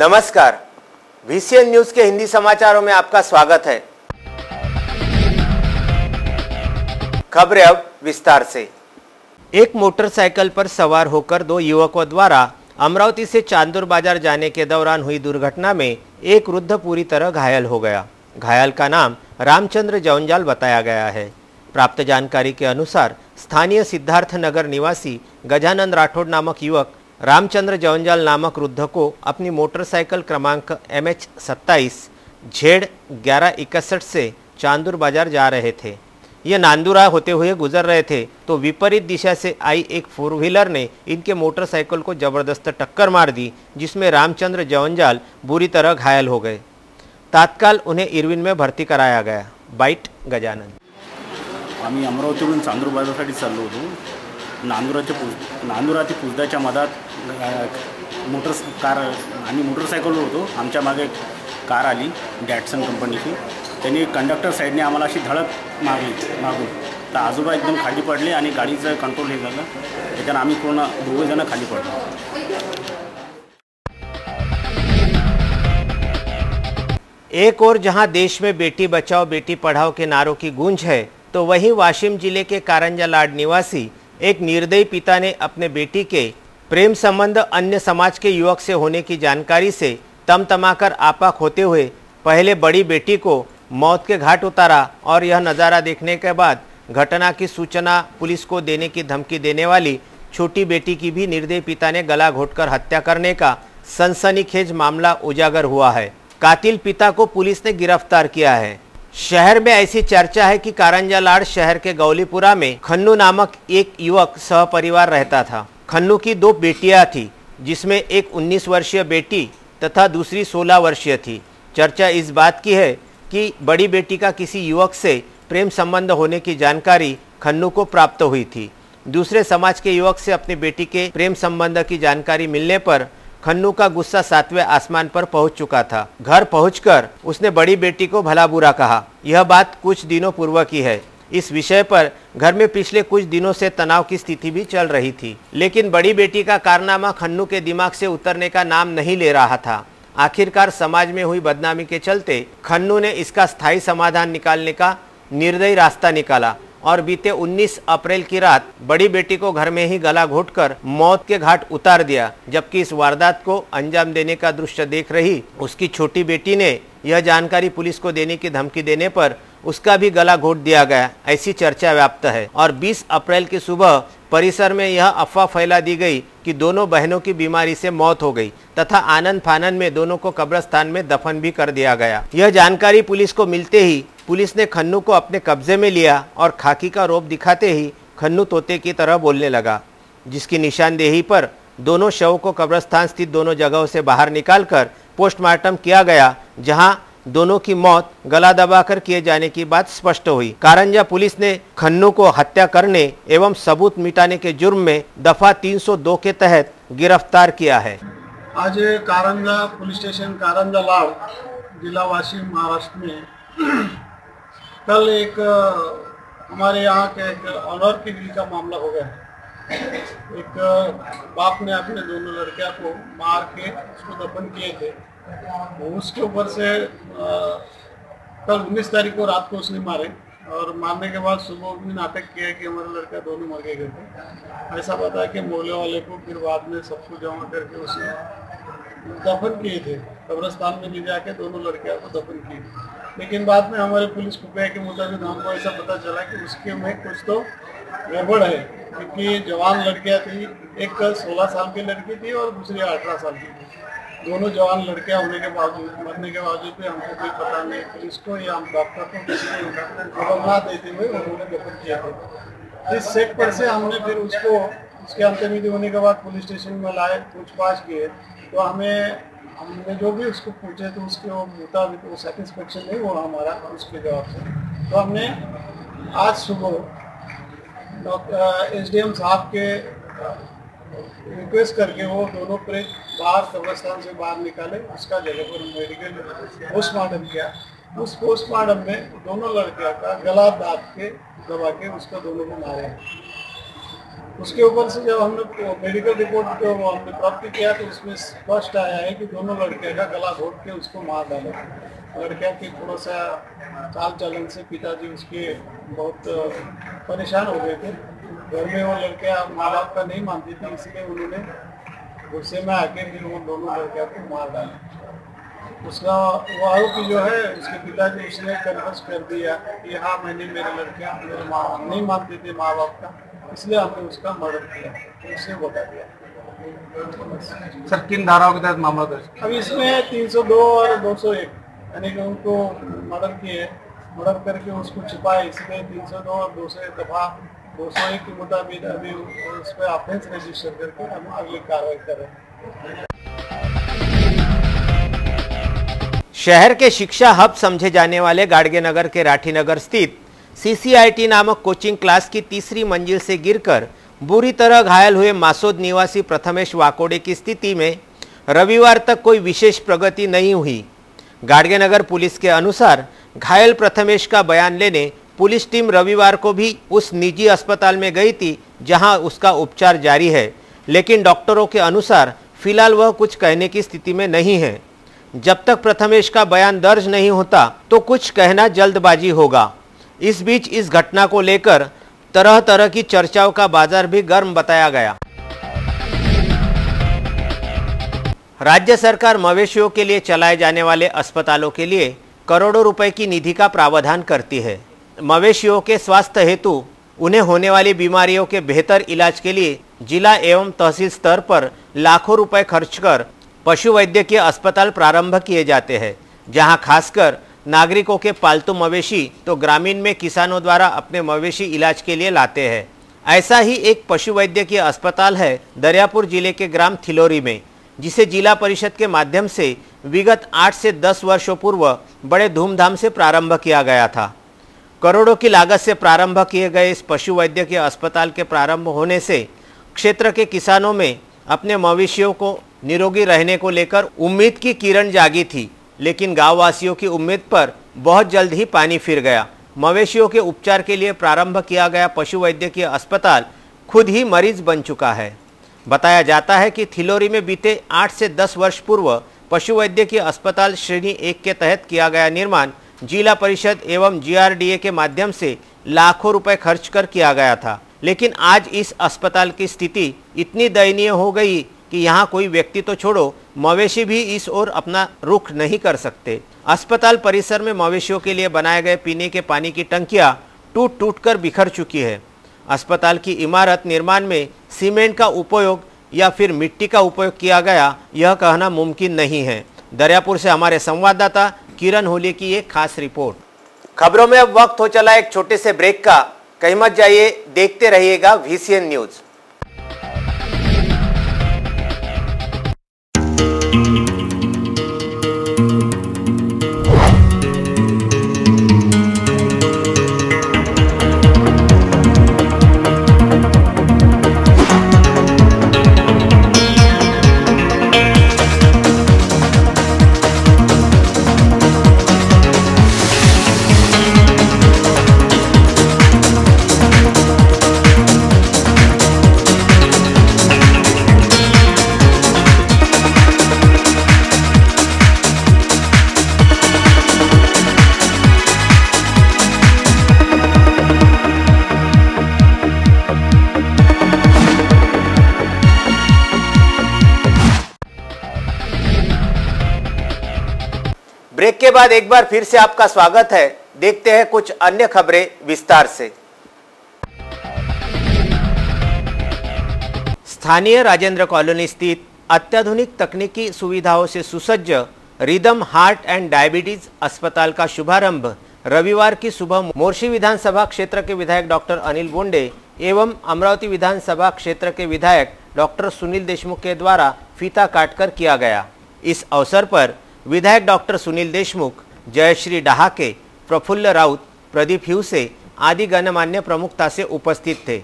नमस्कार, VCN news के हिंदी समाचारों में आपका स्वागत है। खबरें अब विस्तार से। एक मोटरसाइकिल पर सवार होकर दो युवकों द्वारा अमरावती से चांदूर बाजार जाने के दौरान हुई दुर्घटना में एक वृद्ध पूरी तरह घायल हो गया। घायल का नाम रामचंद्र जवंजाल बताया गया है। प्राप्त जानकारी के अनुसार स्थानीय सिद्धार्थ नगर निवासी गजानन राठौड़ नामक युवक रामचंद्र जवंजाल नामक वृद्ध को अपनी मोटरसाइकिल क्रमांक MH27 Z1161 से चांदूर बाजार जा रहे थे। ये नांदुरा होते हुए गुजर रहे थे तो विपरीत दिशा से आई एक 4 व्हीलर ने इनके मोटरसाइकिल को जबरदस्त टक्कर मार दी, जिसमें रामचंद्र जवंजाल बुरी तरह घायल हो गए। तात्काळ उन्हें इरविन में भर्ती कराया गया। बाईट गजानन। आम्ही अमरावतीवरून चांदूर बाजारसाठी चाललो होतो। नांदुरा ते पुसदाच्या मधात मोटरसायकलवर होतो। आमच्या मागे कार आली डॅटसन कंपनीची। त्यांनी कंडक्टर साईडने आम्हाला अशी धडक मागून तर आजोबा एकदम खाली पडले आणि गाडीचं कंट्रोल हे झालं। त्याच्यानं आम्ही पूर्ण 2 जण खाली पडलो। एक और जहां देश में बेटी बचाओ बेटी पढ़ाओ के नारों की गूंज है, तो वहीं वाशिम जिले के कारंजा लाड निवासी एक निर्दयी पिता ने अपने बेटी के प्रेम संबंध अन्य समाज के युवक से होने की जानकारी से तमतमाकर आपाक होते हुए पहले बड़ी बेटी को मौत के घाट उतारा और यह नज़ारा देखने के बाद घटना की सूचना पुलिस को देने की धमकी देने वाली छोटी बेटी की भी निर्दयी पिता ने गला घोटकर हत्या करने का सनसनीखेज मामला उजागर हुआ है। कातिल पिता को पुलिस ने गिरफ्तार किया है। शहर में ऐसी चर्चा है कि कारंजा लाड शहर के गौलीपुरा में खन्नू नामक एक युवक सहपरिवार रहता था। खन्नू की 2 बेटियां थी, जिसमें एक 19 वर्षीय बेटी तथा दूसरी 16 वर्षीय थी। चर्चा इस बात की है कि बड़ी बेटी का किसी युवक से प्रेम संबंध होने की जानकारी खन्नू को प्राप्त हुई थी। दूसरे समाज के युवक से अपनी बेटी के प्रेम संबंध की जानकारी मिलने पर खन्नू का गुस्सा 7वें आसमान पर पहुंच चुका था। घर पहुंचकर उसने बड़ी बेटी को भला बुरा कहा। यह बात कुछ दिनों पूर्व की है। इस विषय पर घर में पिछले कुछ दिनों से तनाव की स्थिति भी चल रही थी, लेकिन बड़ी बेटी का कारनामा खन्नू के दिमाग से उतरने का नाम नहीं ले रहा था। आखिरकार समाज में हुई बदनामी के चलते खन्नू ने इसका स्थायी समाधान निकालने का निर्दयी रास्ता निकाला और बीते 19 अप्रैल की रात बड़ी बेटी को घर में ही गला घोटकर मौत के घाट उतार दिया। जबकि इस वारदात को अंजाम देने का दृश्य देख रही उसकी छोटी बेटी ने यह जानकारी पुलिस को देने की धमकी देने पर उसका भी गला घोट दिया गया, ऐसी चर्चा व्याप्त है। और 20 अप्रैल की सुबह परिसर में यह अफवाह फैला दी गई कि दोनों बहनों की बीमारी से मौत हो गई तथा आनंद फानन में दोनों को कब्रिस्तान में दफन भी कर दिया गया। यह जानकारी पुलिस को मिलते ही पुलिस ने खन्नू को अपने कब्जे में लिया और खाकी का रौब दिखाते ही खन्नू तोते की तरह बोलने लगा, जिसकी निशानदेही पर दोनों शव को कब्रिस्तान स्थित दोनों जगहों से बाहर निकालकर पोस्टमार्टम किया गया, जहां दोनों की मौत गला दबाकर किए जाने की बात स्पष्ट हुई। कारंजा पुलिस ने खन्नू को हत्या करने एवं सबूत मिटाने के जुर्म में दफा 302 के तहत गिरफ्तार किया है। आज कारंजा पुलिस स्टेशन कारंजा लाड जिला वाशिम महाराष्ट्र में कल एक हमारे यहाँ के एक ऑनर की बिल का मामला हो गया। एक बाप ने अपने दोनों लड़कियों को मार के उसको दफन किए थे। उसके ऊपर से कल 19 तारीख को रात को उसने मारे और मारने के बाद सुबह भी नाटक किया कि हमारे लड़का दोनों मर गए थे। ऐसा पता कि मोहल्ले वाले को फिर बाद में सबको जमा करके उसने दफन किए थे। कब्रिस्तान में ले जाके दोनों लड़कियों को दफन किए। लेकिन बाद में हमारे पुलिस खुफिया के मुताबिक हमको ऐसा पता चला कि उसके में कुछ तो गड़बड़ है, क्योंकि जवान लड़कियां थी। एक 16 साल की लड़की थी और दूसरी 18 साल की थी। दोनों जवान लड़कियां होने के बावजूद मरने के बावजूद भी हमको कोई पता नहीं, पुलिस को या हम डॉक्टर को किसी को खबर ना देते हुए उन्होंने दफन किया था। इस सेट पर से हमने फिर उसको उसके अंतर्विधि होने के बाद पुलिस स्टेशन में लाए, पूछताछ किए तो हमने जो भी उसको पूछे तो उसके मुताबिक वो सेटिस्फेक्शन नहीं हुआ हमारा उसके जवाब से। तो हमने आज सुबह SDM साहब के रिक्वेस्ट करके वो दोनों प्रेत बाहर कब्रिस्तान से बाहर निकाले। उसका जगह पर मेडिकल पोस्टमार्टम किया। उस पोस्टमार्टम में दोनों लड़कियों का गला दबा के उसको दोनों को मारे। उसके ऊपर से जब हमने मेडिकल रिपोर्ट को हमने प्राप्त किया तो उसमें स्पष्ट आया है कि दोनों लड़के का गला घोट के उसको मार डाला। लड़कियाँ की थोड़ा सा चाल चलन से पिताजी उसके बहुत परेशान हो गए थे। घर में वो लड़कियाँ माँ बाप का नहीं मानती थी, इसलिए उन्होंने गुस्से में आके फिर वो दोनों लड़कियों को मार डाला। उसका वो आरोपी जो है उसके पिताजी उसने कन्फर्स कर दिया कि हाँ मैंने मेरे लड़कियाँ मेरे माँ नहीं मानते थे माँ बाप का, इसलिए हमने उसका मर्डर किया, उसने बता दिया। सर किन धाराओं के तहत मामला दर्ज? अब इसमें 302 और 201 यानी कि उनको मर्डर किए, मर्डर करके उसको छिपाए, इसलिए 302 और 201 दफा 201 के मुताबिक अभी उस पर ऑफेंस रजिस्टर करके हम अगली कार्रवाई कर रहे हैं। शहर के शिक्षा हब समझे जाने वाले गाडगे नगर के राठीनगर स्थित CCIT नामक कोचिंग क्लास की तीसरी मंजिल से गिरकर बुरी तरह घायल हुए मासोद निवासी प्रथमेश वाकोडे की स्थिति में रविवार तक कोई विशेष प्रगति नहीं हुई। गाडगे नगर पुलिस के अनुसार घायल प्रथमेश का बयान लेने पुलिस टीम रविवार को भी उस निजी अस्पताल में गई थी जहां उसका उपचार जारी है, लेकिन डॉक्टरों के अनुसार फिलहाल वह कुछ कहने की स्थिति में नहीं है। जब तक प्रथमेश का बयान दर्ज नहीं होता तो कुछ कहना जल्दबाजी होगा। इस बीच इस घटना को लेकर तरह तरह की चर्चाओं का बाजार भी गर्म बताया गया। राज्य सरकार मवेशियों के लिए चलाए जाने वाले अस्पतालों के लिए करोड़ों रुपए की निधि का प्रावधान करती है। मवेशियों के स्वास्थ्य हेतु उन्हें होने वाली बीमारियों के बेहतर इलाज के लिए जिला एवं तहसील स्तर पर लाखों रुपए खर्च कर पशु वैद्यकीय अस्पताल प्रारंभ किए जाते हैं, जहां खासकर नागरिकों के पालतू मवेशी तो ग्रामीण में किसानों द्वारा अपने मवेशी इलाज के लिए लाते हैं। ऐसा ही एक पशु वैद्यकीय अस्पताल है दरियापुर जिले के ग्राम थिलोरी में, जिसे जिला परिषद के माध्यम से विगत 8 से 10 वर्षों पूर्व बड़े धूमधाम से प्रारंभ किया गया था। करोड़ों की लागत से प्रारंभ किए गए इस पशु वैद्यकीय अस्पताल के प्रारंभ होने से क्षेत्र के किसानों में अपने मवेशियों को निरोगी रहने को लेकर उम्मीद की किरण जागी थी, लेकिन गांववासियों की उम्मीद पर बहुत जल्द ही पानी फिर गया। मवेशियों के उपचार के लिए प्रारंभ किया गया पशु वैद्यकीय अस्पताल खुद ही मरीज बन चुका है। बताया जाता है कि थिलोरी में बीते 8 से 10 वर्ष पूर्व पशु वैद्यकीय अस्पताल श्रेणी 1 के तहत किया गया निर्माण जिला परिषद एवं GRDA के माध्यम से लाखों रुपए खर्च कर किया गया था, लेकिन आज इस अस्पताल की स्थिति इतनी दयनीय हो गई कि यहाँ कोई व्यक्ति तो छोड़ो, मवेशी भी इस ओर अपना रुख नहीं कर सकते। अस्पताल परिसर में मवेशियों के लिए बनाए गए पीने के पानी की टंकियां टूट टूट कर बिखर चुकी है। अस्पताल की इमारत निर्माण में सीमेंट का उपयोग या फिर मिट्टी का उपयोग किया गया, यह कहना मुमकिन नहीं है। दरियापुर से हमारे संवाददाता किरण होली की एक खास रिपोर्ट। खबरों में अब वक्त हो चला एक छोटे से ब्रेक का, कहीं मत जाइए, देखते रहिएगा VCN न्यूज। ब्रेक के बाद एक बार फिर से आपका स्वागत है। देखते हैं कुछ अन्य खबरें विस्तार से। स्थानीय राजेंद्र कॉलोनी स्थित अत्याधुनिक तकनीकी सुविधाओं से सुसज्ज रिदम हार्ट एंड डायबिटीज अस्पताल का शुभारंभ रविवार की सुबह मोर्शी विधानसभा क्षेत्र के विधायक डॉक्टर अनिल बोंडे एवं अमरावती विधानसभा क्षेत्र के विधायक डॉक्टर सुनील देशमुख के द्वारा फीता काटकर किया गया। इस अवसर पर विधायक डॉक्टर सुनील देशमुख, जयश्री डहाके, प्रफुल्ल राउत, प्रदीप हिवसे आदि गणमान्य प्रमुखता से उपस्थित थे।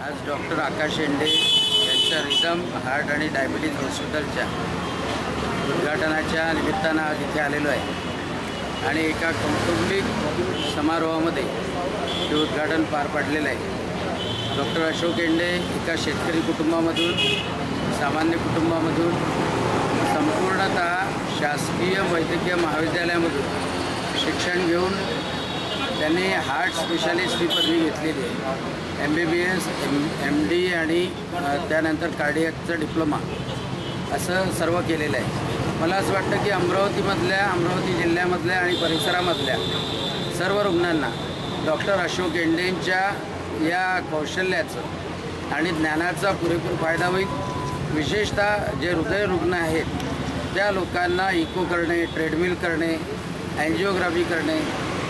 आज डॉक्टर आकाश शेंडे यांच्या रिदम हार्ट आणि डायबिटीज हॉस्पिटलच्या उद्घाटनाच्या निमित्तानं आज इथे आलेलो आहे आणि एका कौटुंबिक समारोहामध्ये हे उद्घाटन पार पडलेलं आहे। डॉक्टर अशोक एंडे एका शेतकरी कुटुंबामधून, सामान्य कुटुंबामधून संपूर्णतः शासकीय वैद्यकीय महाविद्यालयामधून शिक्षण घेऊन त्यांनी हार्ट स्पेशालिस्ट ही पदवी घेतलेली आहे. MBBS, MD आणि त्यानंतर कार्डियकचं डिप्लोमा असं सर्व केलेलं आहे. मला असं वाटतं की अमरावती जिल्ह्यामधल्या आणि परिसरामधल्या सर्व रुग्णांना डॉक्टर अशोक एंडेंच्या या कौशल्याचं आणि ज्ञानाचा पुरेपूर फायदा होईल. विशेषतः जे हृदय रुग्ण आहेत त्या लोकांना इको करणे, ट्रेडमिल करणे, अँजिओग्राफी करणे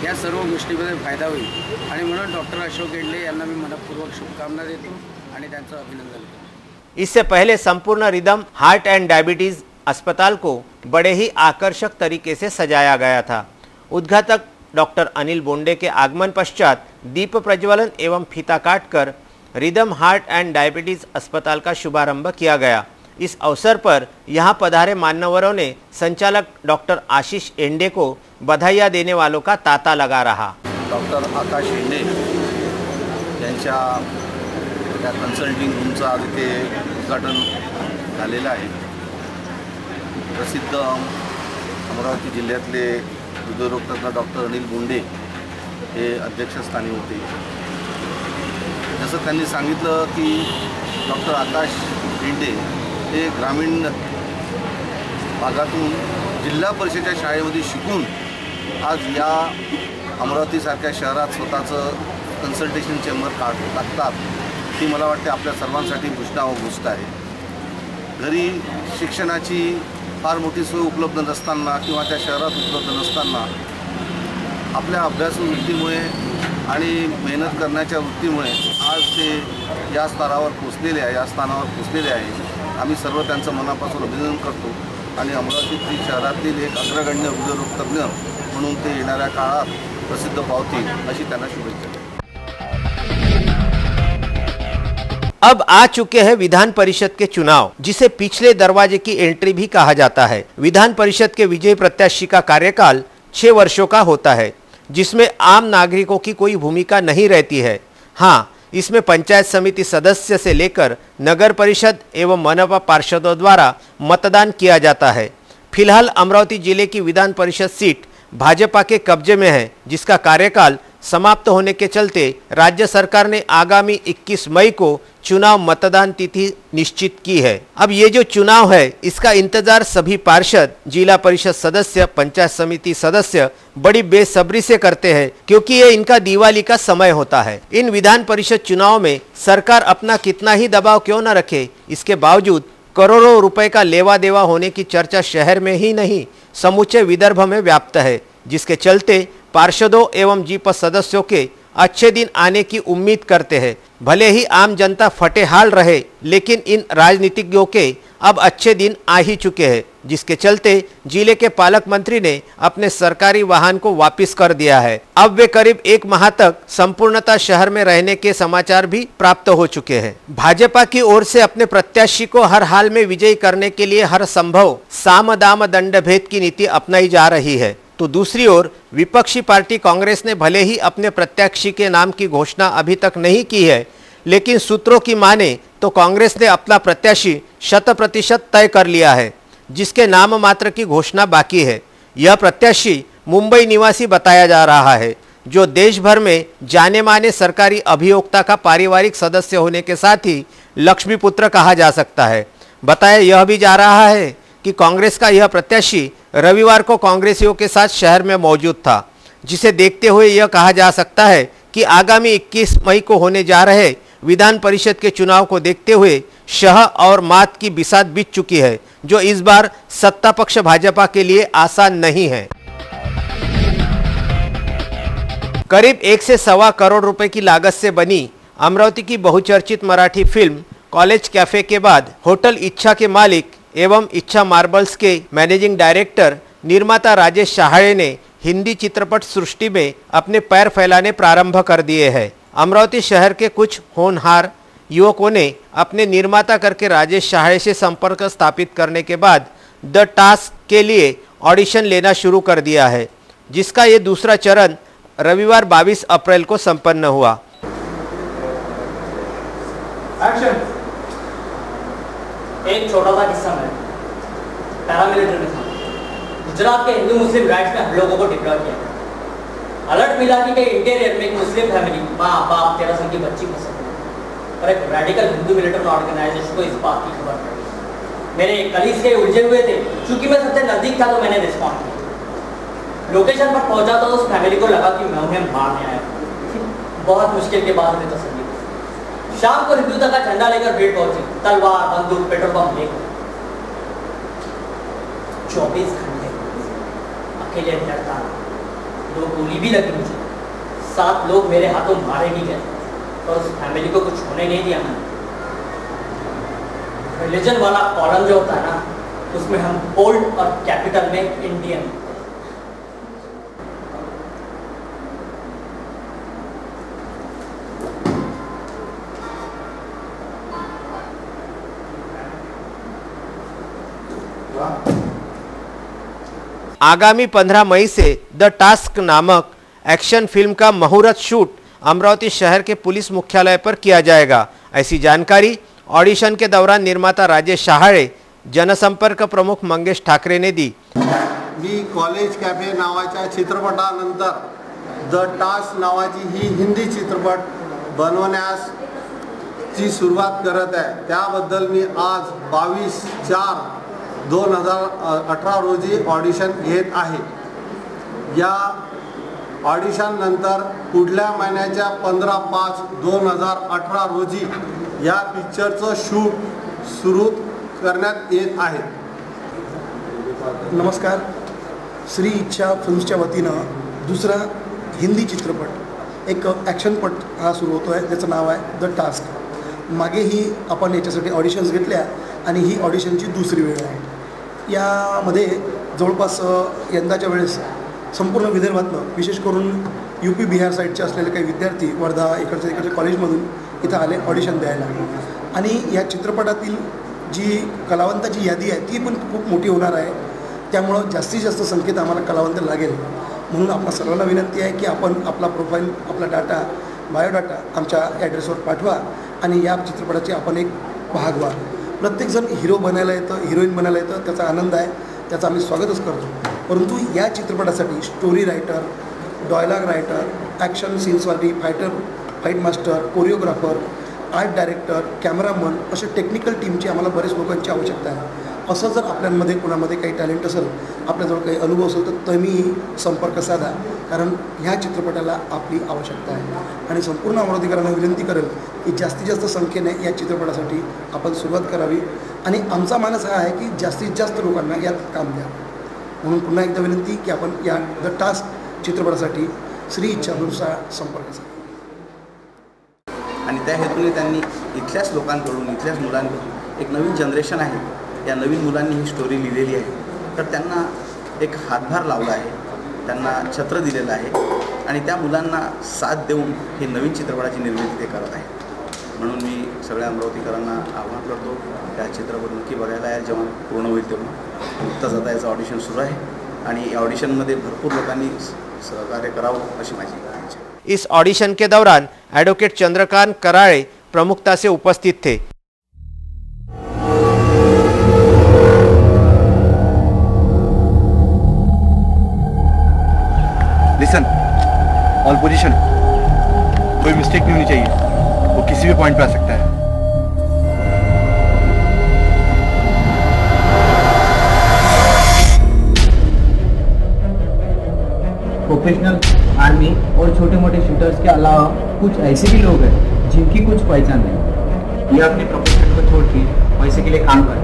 या सर्व गोष्टीमध्ये फायदा होईल आणि म्हणून डॉक्टर अशोक एंडे यांना मी मनपूर्वक शुभकामना देतो आणि त्यांचं अभिनंदन करतो. इससे पहले संपूर्ण रिदम हार्ट एंड डायबिटीज अस्पताल को बड़े ही आकर्षक तरीके से सजाया गया था. उद्घाटक डॉक्टर अनिल बोंडे के आगमन पश्चात दीप प्रज्वलन एवं फीता काटकर रिदम हार्ट एंड डायबिटीज अस्पताल का शुभारंभ किया गया. इस अवसर पर यहां पधारे मान्यवरों ने संचालक डॉक्टर आशीष एंडे को बधाइयाँ देने वालों का तांता लगा रहा. डॉक्टर आकाश एंडे यांच्या त्या कन्सल्टिंग रूमचं आज इथे उद्घाटन झालेलं आहे. प्रसिद्ध अमरावती जिल्ह्यातले हृदयरोगतज्ञ डॉक्टर अनिल बोंडे हे अध्यक्षस्थानी होते. जसं त्यांनी सांगितलं की डॉक्टर आकाश एंडे हे ग्रामीण भागातून जिल्हा परिषदेच्या शाळेमध्ये शिकून आज या अमरावतीसारख्या शहरात स्वतःचं कन्सल्टेशन चेंबर टाकतात. ती मला वाटते आपल्या सर्वांसाठी घोषणा गोष्ट आहे. घरी शिक्षणाची फार मोठी सोय उपलब्ध नसताना किंवा त्या शहरात उपलब्ध नसताना आपल्या अभ्यासू वृत्तीमुळे आणि मेहनत करण्याच्या वृत्तीमुळे आज ते या स्तरावर पोचलेले आहे. आम्ही सर्व त्यांचं मनापासून अभिनंदन करतो आणि अमरावती शहरातील एक अग्रगण्य हृदयरोगतज्ञ म्हणून ते येणाऱ्या काळात प्रसिद्ध पावतील अशी त्यांना शुभेच्छा. अब आ चुके हैं विधान परिषद के चुनाव, जिसे पिछले दरवाजे की एंट्री भी कहा जाता है. विधान परिषद के विजयी प्रत्याशी का कार्यकाल 6 वर्षों का होता है, जिसमें आम नागरिकों की कोई भूमिका नहीं रहती है. हाँ, इसमें पंचायत समिति सदस्य से लेकर नगर परिषद एवं मनपा पार्षदों द्वारा मतदान किया जाता है. फिलहाल अमरावती जिले की विधान परिषद सीट भाजपा के कब्जे में है, जिसका कार्यकाल समाप्त होने के चलते राज्य सरकार ने आगामी 21 मई को चुनाव मतदान तिथि निश्चित की है. अब ये जो चुनाव है इसका इंतजार सभी पार्षद, जिला परिषद सदस्य, पंचायत समिति सदस्य बड़ी बेसब्री से करते हैं, क्योंकि ये इनका दिवाली का समय होता है. इन विधान परिषद चुनाव में सरकार अपना कितना ही दबाव क्यों न रखे, इसके बावजूद करोड़ों रुपए का लेवा देवा होने की चर्चा शहर में ही नहीं समूचे विदर्भ में व्याप्त है, जिसके चलते पार्षदों एवं जीप सदस्यों के अच्छे दिन आने की उम्मीद करते हैं. भले ही आम जनता फटेहाल रहे, लेकिन इन राजनीतिज्ञों के अब अच्छे दिन आ ही चुके हैं, जिसके चलते जिले के पालक मंत्री ने अपने सरकारी वाहन को वापस कर दिया है. अब वे करीब 1 माह तक संपूर्णतः शहर में रहने के समाचार भी प्राप्त हो चुके हैं. भाजपा की ओर से अपने प्रत्याशी को हर हाल में विजयी करने के लिए हर संभव साम दाम दंड भेद की नीति अपनाई जा रही है, तो दूसरी ओर विपक्षी पार्टी कांग्रेस ने भले ही अपने प्रत्याशी के नाम की घोषणा अभी तक नहीं की है, लेकिन सूत्रों की माने तो कांग्रेस ने अपना प्रत्याशी 100% तय कर लिया है, जिसके नाम मात्र की घोषणा बाकी है. यह प्रत्याशी मुंबई निवासी बताया जा रहा है, जो देश भर में जाने माने सरकारी अभियोक्ता का पारिवारिक सदस्य होने के साथ ही लक्ष्मीपुत्र कहा जा सकता है. बताया यह भी जा रहा है कि कांग्रेस का यह प्रत्याशी रविवार को कांग्रेसियों के साथ शहर में मौजूद था, जिसे देखते हुए यह कहा जा सकता है कि आगामी 21 मई को होने जा रहे विधान परिषद के चुनाव को देखते हुए शह और मात की बिसात बीत चुकी है, जो इस बार सत्ता पक्ष भाजपा के लिए आसान नहीं है. करीब 1 से सवा करोड़ रुपए की लागत से बनी अमरावती की बहुचर्चित मराठी फिल्म कॉलेज कैफे के बाद होटल इच्छा के मालिक एवं इच्छा मार्बल्स के मैनेजिंग डायरेक्टर निर्माता राजेश शहाळे ने हिंदी चित्रपट सृष्टि में अपने पैर फैलाने प्रारंभ कर दिए हैं. अमरावती शहर के कुछ होनहार युवकों ने अपने निर्माता करके राजेश शहाळे से संपर्क स्थापित करने के बाद द टास्क के लिए ऑडिशन लेना शुरू कर दिया है, जिसका ये दूसरा चरण रविवार 22 अप्रैल को संपन्न हुआ. एक्शन। एक छोटा सा किस्सा है पैरामिलिट्री में था। गुजरात के हिंदू मुस्लिम राइट्स में हम लोगों को डिप्लॉय किया। अलर्ट मिला कि इंटीरियर में एक मुस्लिम फैमिली माँ बाप 13 साल की बच्ची पसंद है और एक रेडिकल हिंदू मिलिटेंट ऑर्गेनाइजेशन को इस बात की खबर पड़ी। मेरे कलीग्स के उलझे हुए थे। चूंकि मैं सबसे नजदीक था तो मैंने रिस्पॉन्ड किया। लोकेशन पर पहुंचा तो उस फैमिली को लगा कि मैं उन्हें मारने आया। बहुत मुश्किल के बाद उन्हें तसल्ली। शाम को हिंदुता का झंडा लेकर भीड़ पहुंची, तलवार बंदूक पेट्रोल पंप लेकर। 24 घंटे अकेले डरता, 2 गोली भी लगी मुझे। 7 लोग मेरे हाथों मारे भी गए और उस फैमिली को कुछ होने नहीं दिया मैंने। रिलीजन वाला कॉलम जो होता है ना, उसमें हम बोल्ड और कैपिटल में इंडियन। आगामी 15 मई से द टास्क नामक एक्शन फिल्म का मुहूर्त शूट अमरावती शहर के पुलिस मुख्यालय पर किया जाएगा। ऐसी जानकारी ऑडिशन के दौरान निर्माता राजेश शहाळे, जनसंपर्क प्रमुख मंगेश ठाकरे ने दी। मी कॉलेज कॅफे नावाच्या चित्रपटानंतर द टास्क नावाची ही हिंदी चित्रपट बनवण्यास ची सुरुवात करत आहे। त्याबद्दल मी आज 22/4/2018 रोजी ऑडिशन घेत आहे। या ऑडिशन नंतर पुढल्या महिन्याच्या 15/5/2018 रोजी या पिक्चरचं शूट सुरू करण्यात येत आहे। नमस्कार, श्री इच्छा फिल्म्सच्या वतीनं दुसरा हिंदी चित्रपट एक ॲक्शनपट हा सुरू होतो आहे, ज्याचं नाव आहे द टास्क। मागेही आपण याच्यासाठी ऑडिशन्स घेतल्या आणि ही ऑडिशनची दुसरी वेळ आहे। यामध्ये जवळपास यंदाच्या वेळेस संपूर्ण विदर्भातनं, विशेष करून UP बिहार साईडचे असलेले काही विद्यार्थी वर्धा इकडच्या कॉलेजमधून इथं आले ऑडिशन द्यायला। आणि या चित्रपटातील जी कलावंताची यादी आहे ती पण खूप मोठी होणार आहे। त्यामुळं जास्तीत जास्त संख्येत आम्हाला कलावंत लागेल। म्हणून आपल्या सर्वांना विनंती आहे की आपण आपला प्रोफाईल, आपला डाटा, बायोडाटा आमच्या ॲड्रेसवर पाठवा आणि या चित्रपटाचे आपण एक भाग व्हा। प्रत्येकजण हिरो बनायला येतं, हिरोईन बनायला येतं, त्याचा आनंद आहे, त्याचं आम्ही स्वागतच करतो। परंतु या चित्रपटासाठी story writer, dialogue writer, action सीन्सवाली, fight master, choreographer, art director, cameraman अशा टेक्निकल टीमची आम्हाला बरेच लोकांची आवश्यकता आहे। असं जर आपल्यामध्ये कोणामध्ये काही टॅलेंट असेल, आपल्याजवळ काही अनुभव असेल तर तुम्ही संपर्क साधा, कारण ह्या चित्रपटाला आपली आवश्यकता आहे। आणि संपूर्ण अमरावतीकरांना विनंती करेल की जास्तीत जास्त संख्येने या चित्रपटासाठी आपण सुरुवात करावी आणि आमचा मानस हा आहे की जास्तीत जास्त लोकांना यात काम द्या। म्हणून पुन्हा एकदा विनंती की आपण या द टास्क चित्रपटासाठी श्री इच्छा फिल्म्सचा संपर्क साधा। आणि त्या हेतूने त्यांनी इथल्याच लोकांकडून, इथल्याच मुलांकडून, एक नवीन जनरेशन आहे, या नवीन मुलांनी ही स्टोरी लिहिलेली आहे, तर त्यांना एक हातभार लावला आहे, त्यांना छत्र दिलेलं आहे आणि त्या मुलांना साथ देऊन ही नवीन चित्रपटाची निर्मिती ते करत आहेत। म्हणून मी सगळ्या अमरावतीकरांना आवाहन करतो, त्या चित्रपट नक्की बघायला या जेव्हा पूर्ण होईल तेव्हा। नुकतंच आता याचं ऑडिशन सुरू आहे आणि या ऑडिशनमध्ये भरपूर लोकांनी सहकार्य करावं अशी माझी इच्छा आहे। इस ऑडिशन के दौरान एडवोकेट चंद्रकांत कराळे प्रमुखता से उपस्थित थे। लिसन, ऑल पोजीशन, कोई मिस्टेक नहीं होनी चाहिए, वो किसी भी पॉइंट पे आ सकता है। प्रोफेशनल आर्मी और छोटे मोटे शूटर्स के अलावा कुछ ऐसे भी लोग हैं जिनकी कुछ पहचान नहीं, ये अपने प्रोफेशन को छोड़ के पैसे के लिए काम करते हैं।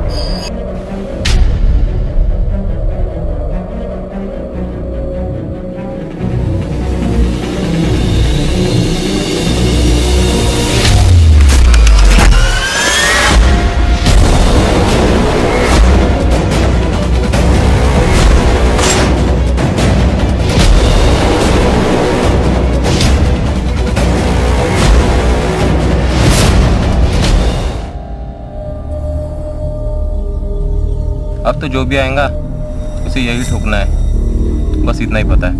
अब तो जो भी आएगा उसे यही ठोकना है, बस इतना ही पता है।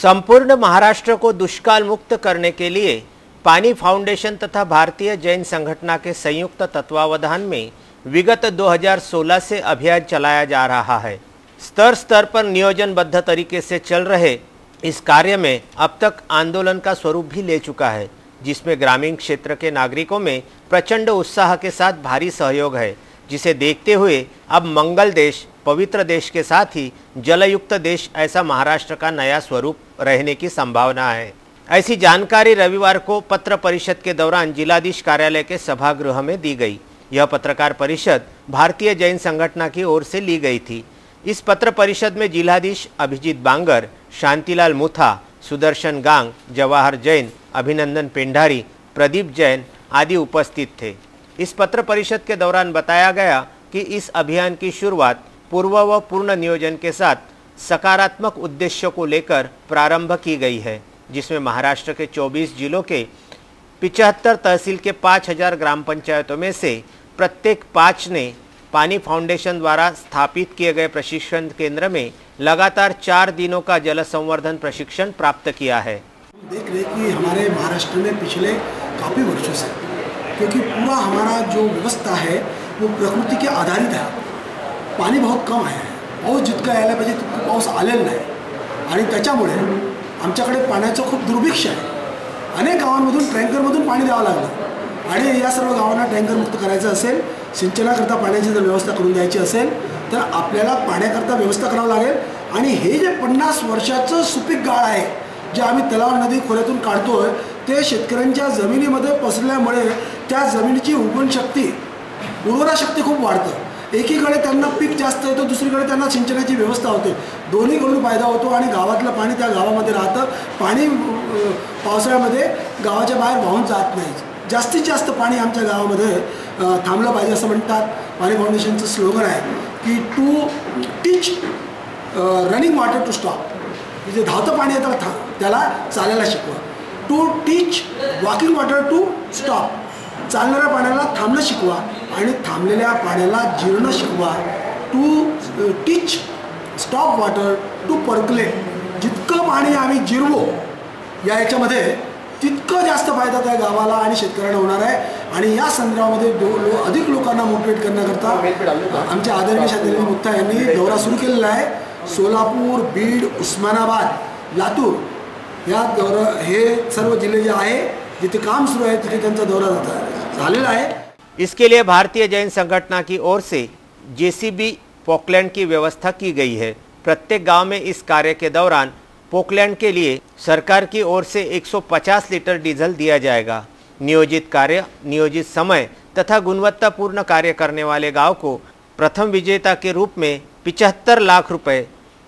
संपूर्ण महाराष्ट्र को दुष्काल मुक्त करने के लिए पानी फाउंडेशन तथा भारतीय जैन संगठन के संयुक्त तत्वावधान में विगत 2016 से अभियान चलाया जा रहा है। स्तर स्तर पर नियोजनबद्ध तरीके से चल रहे इस कार्य में अब तक आंदोलन का स्वरूप भी ले चुका है, जिसमें ग्रामीण क्षेत्र के नागरिकों में प्रचंड उत्साह के साथ भारी सहयोग है, जिसे देखते हुए अब मंगल देश, पवित्र देश के साथ ही जलयुक्त देश ऐसा महाराष्ट्र का नया स्वरूप रहने की संभावना है। ऐसी जानकारी रविवार को पत्र परिषद के दौरान जिलाधीश कार्यालय के सभागृह में दी गई। यह पत्रकार परिषद भारतीय जैन संगठन की ओर से ली गई थी। इस पत्र परिषद में जिलाधीश अभिजीत बांगर, शांतिलाल मुथा, सुदर्शन गांग, जवाहर जैन, अभिनंदन पेंढारी, प्रदीप जैन आदि उपस्थित थे। इस पत्र परिषद के दौरान बताया गया कि इस अभियान की शुरुआत पूर्व व पूर्ण नियोजन के साथ सकारात्मक उद्देश्यों को लेकर प्रारंभ की गई है, जिसमें महाराष्ट्र के 24 जिलों के 75 तहसील के 5000 ग्राम पंचायतों में से प्रत्येक 5 ने पानी फाउंडेशन द्वारा स्थापित किए गए प्रशिक्षण केंद्र में लगातार 4 दिनों का जल संवर्धन प्रशिक्षण प्राप्त किया है। देख रहे कि हमारे महाराष्ट्र में पिछले काफ़ी वर्षों से, क्योंकि पूरा हमारा जो व्यवस्था है वो प्रकृति के आधारित है, पाणी बहुत कम आहे, पाऊस जितका यायला पाहिजे तितकं पाऊस आलेला नाही आणि त्याच्यामुळे आमच्याकडे पाण्याचं खूप दुर्भिक्ष आहे। अनेक गावांमधून टँकरमधून पाणी द्यावं लागलं आणि या सर्व गावांना टँकर मुक्त करायचं असेल, सिंचनाकरता पाण्याची जर व्यवस्था करून द्यायची असेल तर आपल्याला पाण्याकरता व्यवस्था करावं लागेल। आणि हे जे 50 वर्षाचं सुपीक गाळ आहे जे आम्ही तलाव नदी खोऱ्यातून काढतोय ते शेतकऱ्यांच्या जमिनीमध्ये पसरल्यामुळे त्या जमिनीची उगवण शक्ती, उर्वरा शक्ती खूप वाढते। एकीकडे त्यांना पीक जास्त येतं, दुसरीकडे त्यांना सिंचनाची व्यवस्था होते, दोन्हीकडून फायदा होतो आणि गावातलं पाणी त्या गावामध्ये राहतं। पाणी पावसाळ्यामध्ये गावाच्या बाहेर वाहून जात नाही। जास्तीत जास्त पाणी आमच्या गावामध्ये थांबलं पाहिजे असं म्हणतात। पाणी फाउंडेशनचं स्लोगन आहे की to teach running water to stop, जे धावतं पाणी येतं त्याला चालायला शिकवा। To teach walking water to stop, चालणाऱ्या पाण्याला थांबणं शिकवा आणि थांबलेल्या पाण्याला जिरणं शिकवा। To teach stop water to percolate, जितकं पाणी आम्ही जिरवू याच्यामध्ये तितकं जास्त फायदा त्या गावाला आणि शेतकऱ्यांना होणार आहे। आणि या संदर्भामध्ये अधिक लोकांना मोटिवेट करण्याकरता आमचे आदरणीय शांतिलाल मुथा यांनी दौरा सुरू केलेला आहे। सोलापूर, बीड, उस्मानाबाद, लातूर या दौरा हे सर्व जिल्हे जे आहे जिथे काम सुरू आहे तिथे त्यांचा दौरा झालेला आहे। इसके लिए भारतीय जैन संगठन की ओर से जेसीबी पोकलैंड की व्यवस्था की गई है। प्रत्येक गांव में इस कार्य के दौरान पोकलैंड के लिए सरकार की ओर से 150 लीटर डीजल दिया जाएगा। नियोजित कार्य, नियोजित समय तथा गुणवत्तापूर्ण कार्य करने वाले गांव को प्रथम विजेता के रूप में 75 लाख रुपए,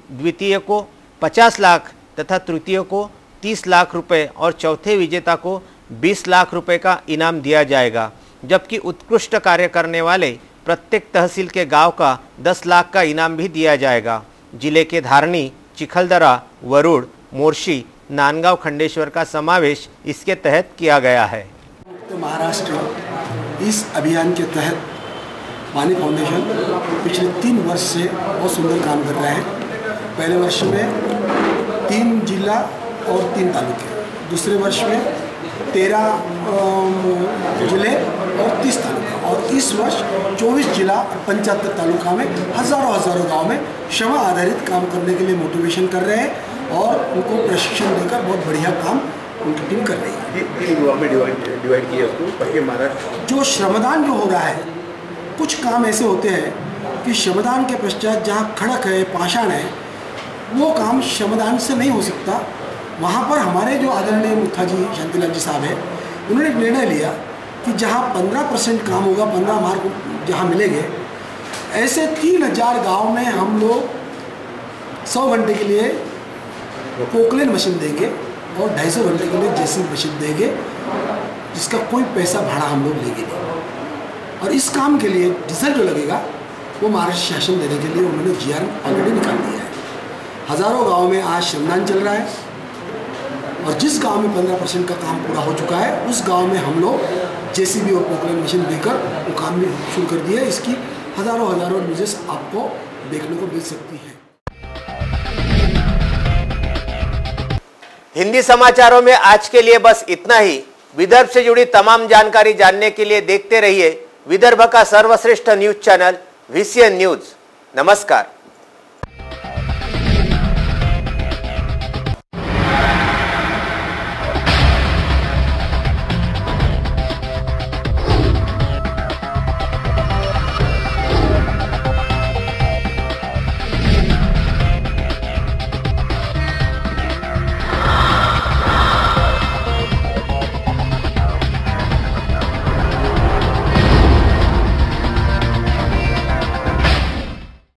द्वितीय को 50 लाख तथा तृतीय को 30 लाख रुपए और चौथे विजेता को 20 लाख रुपए का इनाम दिया जाएगा। जबकि उत्कृष्ट कार्य करने वाले प्रत्येक तहसील के गांव का 10 लाख का इनाम भी दिया जाएगा। जिले के धारणी, चिखलदरा, वरुड़, मोर्शी, नांदगांव, खंडेश्वर का समावेश इसके तहत किया गया है। तो महाराष्ट्र इस अभियान के तहत पानी फाउंडेशन पिछले 3 वर्ष से बहुत सुंदर काम कर रहा है। पहले वर्ष में 3 जिला और 3 तालुके, दूसरे वर्ष में 13 जिले और 30 तालुका, और इस वर्ष 24 जिला और 75 तालुका में हज़ारों गांव में क्षमा आधारित काम करने के लिए मोटिवेशन कर रहे हैं और उनको प्रशिक्षण देकर बहुत बढ़िया काम उनकी टीम कर रही है। 3 युवा में डिवाइड किया उसको, बाकी महाराष्ट्र जो श्रमदान जो हो रहा है, कुछ काम ऐसे होते हैं कि श्रमदान के पश्चात जहाँ खड़क है, पाषाण है, वो काम श्रमदान से नहीं हो सकता। वहाँ पर हमारे जो आदरणीय मुथा जी, शांतिलाल जी साहब है, उन्होंने एक निर्णय लिया कि जहाँ 15% काम होगा, 15 मार्क जहाँ मिलेंगे, ऐसे 3000 गांव में हम लोग 100 घंटे के लिए पोकलेन मशीन देंगे और 250 घंटे के लिए जेसीबी मशीन देंगे, जिसका कोई पैसा भाड़ा हम लोग लेंगे नहीं। और इस काम के लिए डीजल जो लगेगा वो महाराष्ट्र शासन देने के लिए उन्होंने GR ऑलरेडी निकाल दिया है। हज़ारों गाँव में आज श्रमदान चल रहा है और जिस गांव में 15% का काम पूरा हो चुका है उस गांव में हम लोग जेसीबी और पोकलेन मशीन देकर वो काम भी शुरू कर दिया है। इसकी हज़ारों न्यूज़ेस आपको देखने को मिल सकती है। हिंदी समाचारों में आज के लिए बस इतना ही। विदर्भ से जुड़ी तमाम जानकारी जानने के लिए देखते रहिए विदर्भ का सर्वश्रेष्ठ न्यूज चैनल VCN न्यूज। नमस्कार।